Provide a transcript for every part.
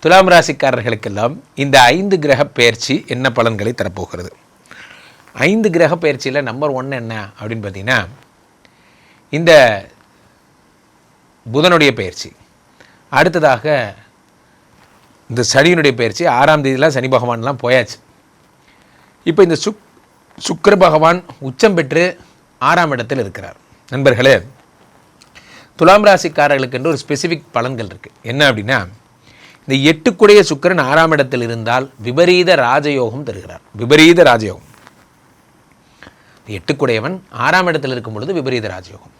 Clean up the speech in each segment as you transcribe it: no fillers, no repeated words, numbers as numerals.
துலாம் ராசிக்காரர்களுக்கெல்லாம் இந்த 5 கிரக பெயர்ச்சி என்ன பலன்களை தரப்போகிறது? 5 கிரக பெயர்ச்சியில் நம்பர் 1 என்ன அப்படின்னு பார்த்தீங்கன்னா, இந்த புதனுடைய பெயர்ச்சி. அடுத்ததாக இந்த சனியினுடைய பெயர்ச்சி. 6ஆம் தேதியெலாம் சனி பகவான்லாம் போயாச்சு. இப்போ இந்த சுக்கிர பகவான் உச்சம் பெற்று 6ஆம் இடத்தில் இருக்கிறார். நண்பர்களே, துலாம் ராசிக்காரர்களுக்கு என்று ஒரு ஸ்பெசிஃபிக் பலன்கள் இருக்குது. என்ன அப்படின்னா, இந்த 8 சுக்கிரன் 6ஆம் இடத்தில் இருந்தால் விபரீத ராஜயோகம் தருகிறார். விபரீத ராஜயோகம். 8 6ஆம் இடத்தில் இருக்கும் பொழுது விபரீத ராஜயோகம்.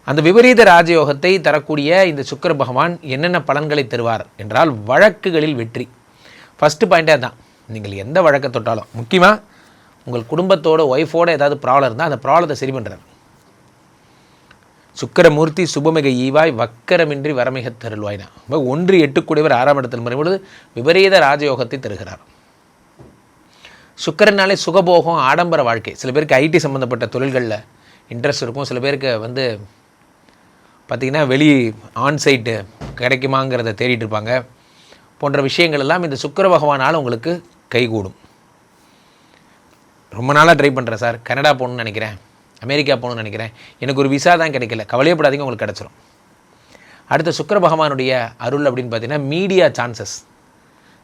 அந்த விபரீத ராஜயோகத்தை தரக்கூடிய இந்த சுக்கிர பகவான் என்னென்ன பலன்களை தருவார் என்றால், வழக்குகளில் வெற்றி. ஃபஸ்ட்டு பாயிண்டே தான். நீங்கள் எந்த வழக்கை தொட்டாலும், முக்கியமாக உங்கள் குடும்பத்தோட ஒய்ஃபோடு ஏதாவது ப்ராப்ளம் இருந்தால் அந்த ப்ராப்ளத்தை சரி பண்ணுறார். சுக்கிரமூர்த்தி சுபமிக ஈவாய் வக்கரமின்றி வரமிக தருள்வாய்னா 1 8 6ஆம் இடத்தில் வரும்பொழுது விபரீத ராஜயோகத்தை தருகிறார். சுக்கிரனாலே சுகபோகம், ஆடம்பர வாழ்க்கை. சில பேருக்கு ஐடி சம்மந்தப்பட்ட தொழில்களில் இன்ட்ரெஸ்ட் இருக்கும். சில பேருக்கு பார்த்திங்கன்னா வெளி ஆன்சைட்டு கிடைக்குமாங்கிறத தேடிட்டு இருப்பாங்க. போன்ற விஷயங்கள் எல்லாம் இந்த சுக்கிர பகவானால் உங்களுக்கு கைகூடும். ரொம்ப நாளாக ட்ரை பண்ணுறேன் சார், கனடா போகணுன்னு நினைக்கிறேன், அமெரிக்கா போகணுன்னு நினைக்கிறேன், எனக்கு ஒரு விசா தான் கிடைக்கல, கவலையப்படாதீங்க, உங்களுக்கு கிடச்சிரும். அடுத்த சுக்கிர பகவானுடைய அருள் அப்படின்னு பார்த்தீங்கன்னா மீடியா சான்சஸ்.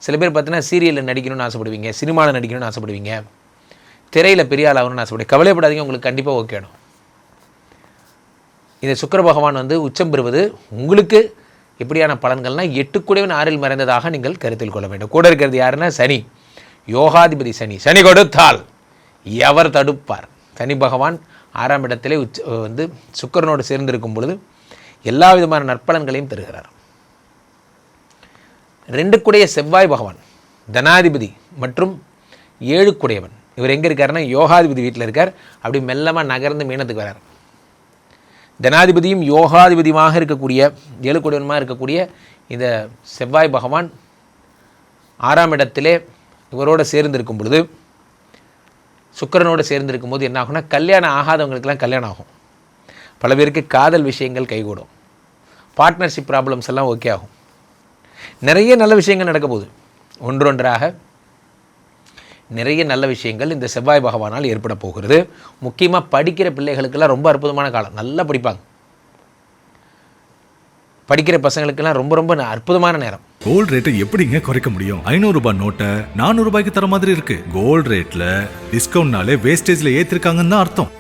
சில பேர் பார்த்தீங்கன்னா சீரியலில் நடிக்கணும்னு ஆசைப்படுவீங்க, சினிமாவில் நடிக்கணும்னு ஆசைப்படுவீங்க, திரையில் பெரிய ஆள் ஆகணும்னு ஆசைப்படுவீங்க. கவலைப்படாதீங்க, உங்களுக்கு கண்டிப்பாக ஓகேணும். இந்த சுக்கிர பகவான் உச்சம் பெறுவது உங்களுக்கு எப்படியான பலன்கள்னால், 8 6இல் மறைந்ததாக நீங்கள் கருத்தில் கொள்ள வேண்டும். கூட இருக்கிறது யாருன்னா சனி, யோகாதிபதி சனி. சனி கொடுத்தால் எவர் தடுப்பார்? சனி பகவான் 6ஆம் இடத்திலே சுக்கிரனோடு சேர்ந்திருக்கும் பொழுது எல்லா விதமான நற்பலன்களையும் தருகிறார். 2 செவ்வாய் பகவான் தனாதிபதி மற்றும் 7 இவர் எங்கே இருக்காருன்னா யோகாதிபதி வீட்டில் இருக்கார். அப்படி மெல்லமாக நகர்ந்து மீனத்துக்கு வரார். தனாதிபதியும் யோகாதிபதியுமாக இருக்கக்கூடிய 7 இருக்கக்கூடிய இந்த செவ்வாய் பகவான் 6ஆம் இடத்திலே இவரோடு சேர்ந்திருக்கும் பொழுது, சுக்கிரனோடு சேர்ந்திருக்கும் போது என்ன ஆகும்னா, கல்யாணம் ஆகாதவங்களுக்கெல்லாம் கல்யாணம் ஆகும். பல பேருக்கு காதல் விஷயங்கள் கைகூடும். பார்ட்னர்ஷிப் ப்ராப்ளம்ஸ் எல்லாம் ஓகே ஆகும். நிறைய நல்ல விஷயங்கள் நடக்க போகுது. ஒன்றொன்றாக நிறைய நல்ல விஷயங்கள் இந்த செவ்வாய் பகவானால் ஏற்பட போகிறது. முக்கியமாக படிக்கிற பிள்ளைகளுக்கெல்லாம் ரொம்ப அற்புதமான காலம். நல்லா படிப்பாங்க. படிக்கிற பசங்களுக்கெல்லாம் ரொம்ப ரொம்ப அற்புதமான நேரம். கோல்ட் ரேட்டை எப்படிங்க குறைக்க முடியும்? 500 ரூபாய் நோட்டை 400 ரூபாய்க்கு தர மாதிரி இருக்கு. கோல்ட் ரேட்ல டிஸ்கவுண்ட்னாலே வேஸ்டேஜ்ல ஏத்திருக்காங்கன்னு தான் அர்த்தம்.